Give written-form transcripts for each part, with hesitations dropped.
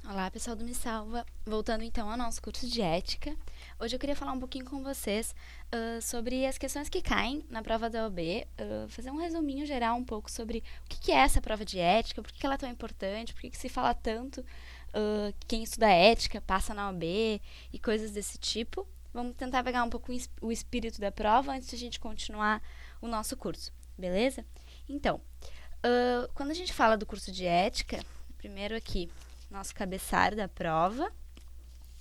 Olá, pessoal do Me Salva. Voltando então ao nosso curso de ética. Hoje eu queria falar um pouquinho com vocês sobre as questões que caem na prova da OAB, fazer um resuminho geral um pouco sobre o que é essa prova de ética, por que ela é tão importante, por que se fala tanto, quem estuda ética passa na OAB e coisas desse tipo. Vamos tentar pegar um pouco o espírito da prova antes de a gente continuar o nosso curso, beleza? Então, quando a gente fala do curso de ética, primeiro aqui, nosso cabeçário da prova.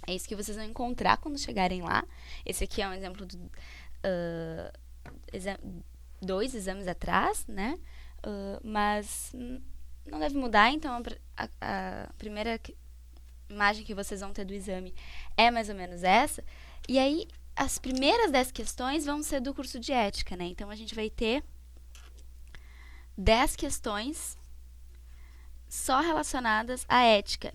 É isso que vocês vão encontrar quando chegarem lá. Esse aqui é um exemplo de dois exames atrás, né? Mas não deve mudar, então a primeira imagem que vocês vão ter do exame é mais ou menos essa. E aí, as primeiras 10 questões vão ser do curso de ética, né? Então, a gente vai ter 10 questões só relacionadas à ética.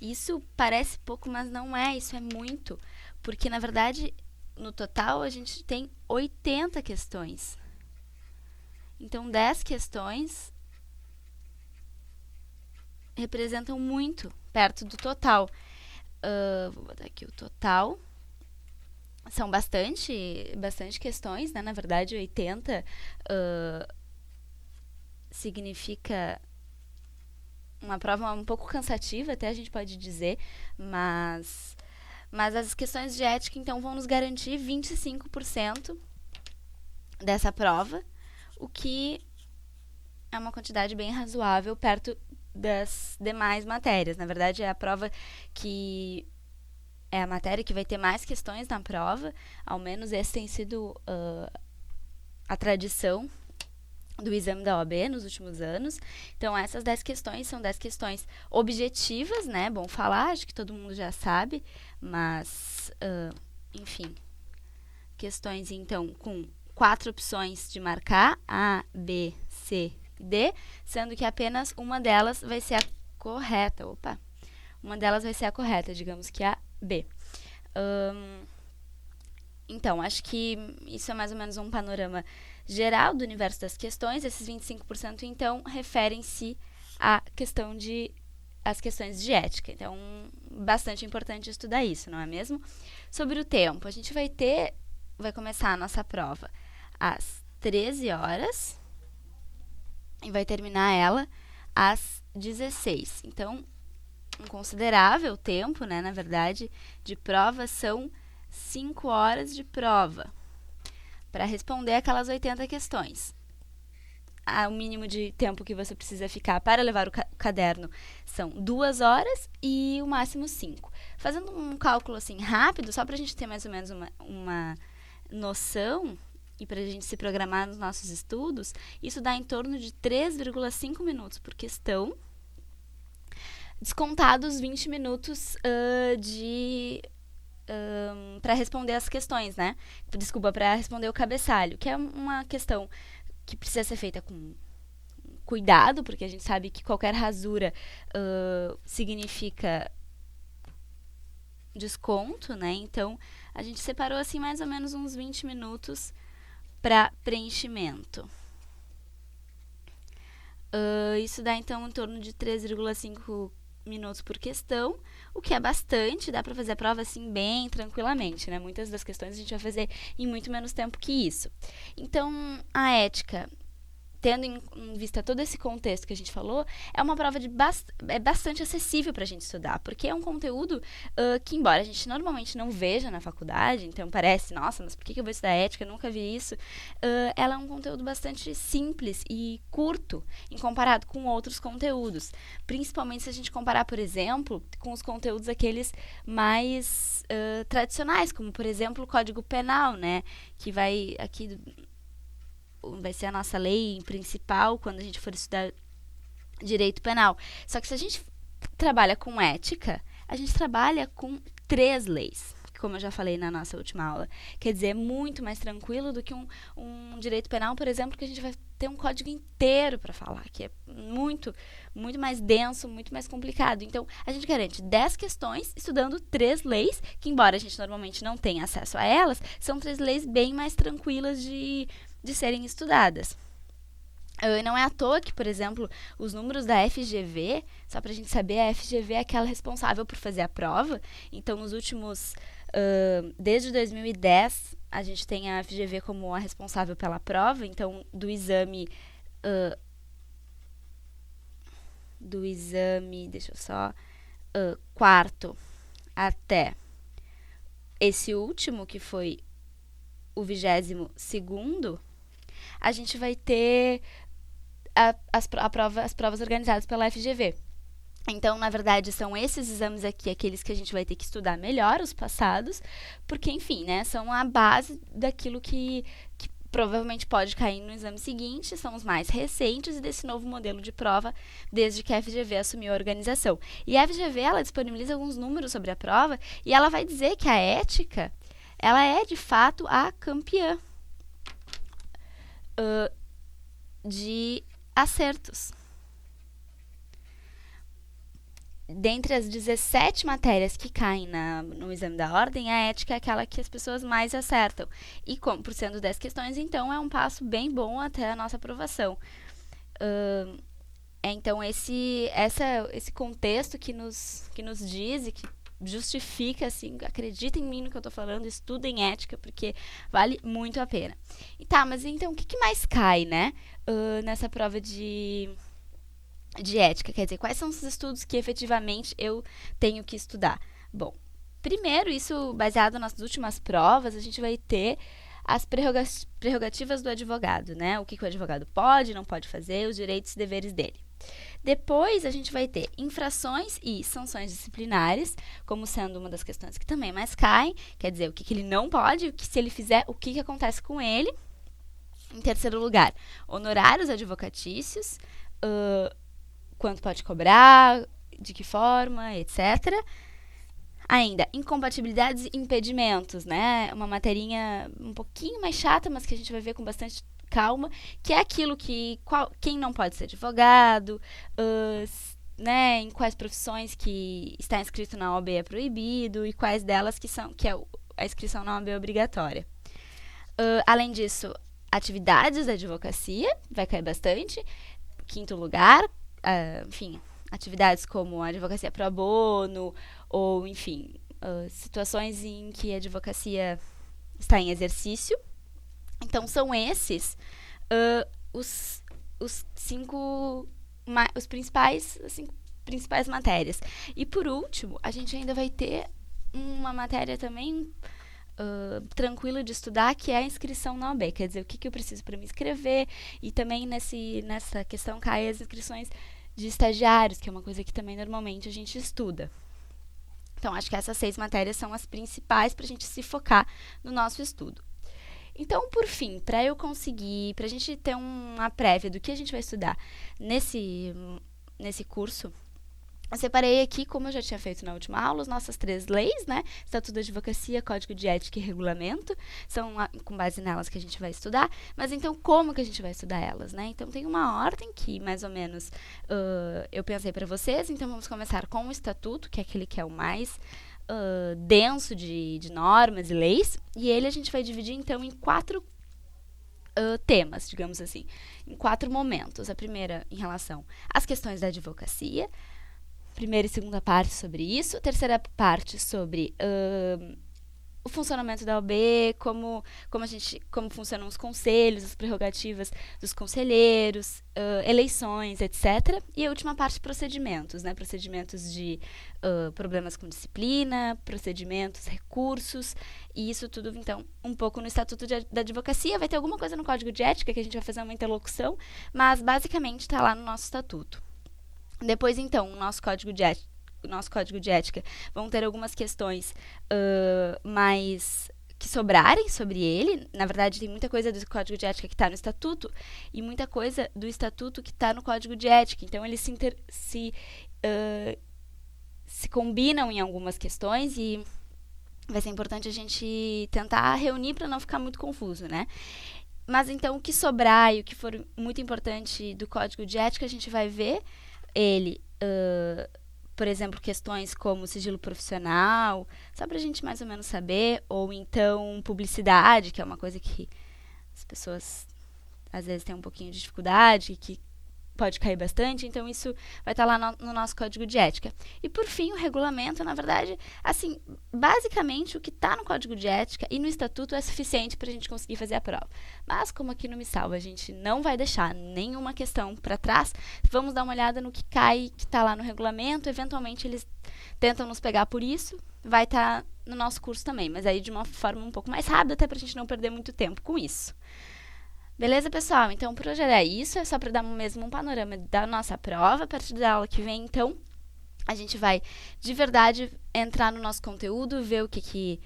Isso parece pouco, mas não é, isso é muito, porque na verdade, no total, a gente tem 80 questões. Então, 10 questões representam muito, perto do total. Vou botar aqui o total. São bastante questões, né? Na verdade, 80 significa uma prova um pouco cansativa, até a gente pode dizer, mas as questões de ética, então, vão nos garantir 25% dessa prova, o que é uma quantidade bem razoável perto das demais matérias. Na verdade, é a prova que é a matéria que vai ter mais questões na prova, ao menos essa tem sido a tradição do exame da OAB nos últimos anos. Então, essas 10 questões são 10 questões objetivas, né? Bom falar, acho que todo mundo já sabe, mas, enfim, questões, então, com 4 opções de marcar, A, B, C e D, sendo que apenas uma delas vai ser a correta. Uma delas vai ser a correta, digamos que a B. Então, acho que isso é mais ou menos um panorama geral do universo das questões. Esses 25%, então, referem-se à questão as questões de ética. Então, bastante importante estudar isso, não é mesmo? Sobre o tempo, a gente vai começar a nossa prova às 13 horas e vai terminar ela às 16. Então, um considerável tempo, né, na verdade, de prova. São 5 horas de prova para responder aquelas 80 questões. O mínimo de tempo que você precisa ficar para levar o caderno são 2 horas e o máximo 5. Fazendo um cálculo assim rápido, só para a gente ter mais ou menos uma noção e para a gente se programar nos nossos estudos, isso dá em torno de 3,5 minutos por questão, descontados 20 minutos para responder as questões, né? Desculpa, para responder o cabeçalho, que é uma questão que precisa ser feita com cuidado, porque a gente sabe que qualquer rasura significa desconto, né? Então, a gente separou assim mais ou menos uns 20 minutos para preenchimento. Isso dá então em torno de 3,5 minutos por questão, o que é bastante, dá para fazer a prova assim bem tranquilamente, né? Muitas das questões a gente vai fazer em muito menos tempo que isso. Então, a ética, tendo em vista todo esse contexto que a gente falou, é uma prova bastante acessível para a gente estudar, porque é um conteúdo que, embora a gente normalmente não veja na faculdade, então parece, nossa, mas por que eu vou estudar ética? Eu nunca vi isso. Ela é um conteúdo bastante simples e curto em comparado com outros conteúdos, principalmente se a gente comparar, por exemplo, com os conteúdos aqueles mais tradicionais, como, por exemplo, o Código Penal, né, que vai ser a nossa lei principal quando a gente for estudar direito penal. Só que se a gente trabalha com ética, a gente trabalha com 3 leis, como eu já falei na nossa última aula. Quer dizer, é muito mais tranquilo do que um direito penal, por exemplo, que a gente vai ter um código inteiro para falar, que é muito, muito mais denso, muito mais complicado. Então, a gente garante 10 questões estudando 3 leis, que embora a gente normalmente não tenha acesso a elas, são 3 leis bem mais tranquilas de serem estudadas. Não é à toa que, por exemplo, os números da FGV, só para a gente saber, a FGV é aquela responsável por fazer a prova. Então, nos últimos, desde 2010, a gente tem a FGV como a responsável pela prova. Então, do exame, deixa eu só, quarto até esse último, que foi o 22º, a gente vai ter as provas organizadas pela FGV. Então, na verdade, são esses exames aqui, aqueles que a gente vai ter que estudar melhor, os passados, porque, enfim, né, são a base daquilo que provavelmente pode cair no exame seguinte, são os mais recentes e desse novo modelo de prova, desde que a FGV assumiu a organização. E a FGV, ela disponibiliza alguns números sobre a prova e ela vai dizer que a ética, ela é, de fato, a campeã de acertos. Dentre as 17 matérias que caem no exame da ordem, a ética é aquela que as pessoas mais acertam. E como por sendo 10 questões, então é um passo bem bom até a nossa aprovação. Então, esse contexto que nos diz e que justifica, assim, acredita em mim no que eu estou falando, estudem ética, porque vale muito a pena. E tá, mas então o que mais cai, né, nessa prova de ética? Quer dizer, quais são os estudos que efetivamente eu tenho que estudar? Bom, primeiro, isso baseado nas últimas provas, a gente vai ter as prerrogativas do advogado, né? O que o advogado pode, não pode fazer, os direitos e deveres dele. Depois, a gente vai ter infrações e sanções disciplinares, como sendo uma das questões que também mais caem, quer dizer, o que ele não pode, se ele fizer, o que acontece com ele. Em terceiro lugar, honorários advocatícios, quanto pode cobrar, de que forma, etc. Ainda, incompatibilidades e impedimentos, né? Uma materinha um pouquinho mais chata, mas que a gente vai ver com bastante calma, que é aquilo que quem não pode ser advogado, né, em quais profissões que está inscrito na OAB é proibido e quais delas que a inscrição na OAB é obrigatória. Além disso, atividades da advocacia, vai cair bastante. Quinto lugar, enfim, atividades como a advocacia pro bono, ou, enfim, situações em que a advocacia está em exercício. Então, são esses os principais matérias. E, por último, a gente ainda vai ter uma matéria também tranquila de estudar, que é a inscrição na OAB. Quer dizer, o que eu preciso para me inscrever. E também nessa questão cai as inscrições de estagiários, que é uma coisa que também normalmente a gente estuda. Então, acho que essas 6 matérias são as principais para a gente se focar no nosso estudo. Então, por fim, para a gente ter uma prévia do que a gente vai estudar nesse curso, eu separei aqui, como eu já tinha feito na última aula, as nossas 3 leis, né? Estatuto da Advocacia, Código de Ética e Regulamento. São com base nelas que a gente vai estudar. Mas então, como que a gente vai estudar elas, né? Então, tem uma ordem que, mais ou menos, eu pensei para vocês. Então, vamos começar com o Estatuto, que é aquele que é o mais denso de normas e leis. E ele a gente vai dividir, então, em 4 temas, digamos assim. Em 4 momentos. A primeira, em relação às questões da advocacia. Primeira e segunda parte sobre isso. Terceira parte sobre o funcionamento da OAB, como funcionam os conselhos, as prerrogativas dos conselheiros, eleições, etc. E a última parte, procedimentos, né? Procedimentos de problemas com disciplina, procedimentos, recursos, e isso tudo, então, um pouco no Estatuto da Advocacia. Vai ter alguma coisa no Código de Ética, que a gente vai fazer uma interlocução, mas, basicamente, está lá no nosso Estatuto. Depois, então, o nosso Código de Ética vão ter algumas questões mais que sobrarem sobre ele. Na verdade, tem muita coisa do Código de Ética que está no Estatuto e muita coisa do Estatuto que está no Código de Ética. Então, eles se combinam em algumas questões e vai ser importante a gente tentar reunir para não ficar muito confuso, né? Mas, então, o que sobrar e o que for muito importante do Código de Ética, a gente vai ver ele, por exemplo, questões como sigilo profissional, só para a gente mais ou menos saber, ou então publicidade, que é uma coisa que as pessoas às vezes tem um pouquinho de dificuldade, que pode cair bastante, então isso vai estar lá no nosso código de ética. E por fim, o regulamento, na verdade, assim, basicamente o que está no código de ética e no estatuto é suficiente para a gente conseguir fazer a prova. Mas como aqui no Me Salva a gente não vai deixar nenhuma questão para trás, vamos dar uma olhada no que cai, que está lá no regulamento, eventualmente eles tentam nos pegar por isso, vai estar no nosso curso também, mas aí de uma forma um pouco mais rápida, até para a gente não perder muito tempo com isso. Beleza, pessoal? Então, por hoje era isso. É só para dar mesmo um panorama da nossa prova. A partir da aula que vem, então, a gente vai, de verdade, entrar no nosso conteúdo, ver o que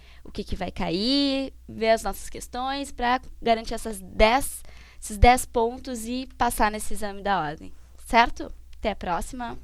vai cair, ver as nossas questões, para garantir esses 10 pontos e passar nesse exame da ordem. Certo? Até a próxima!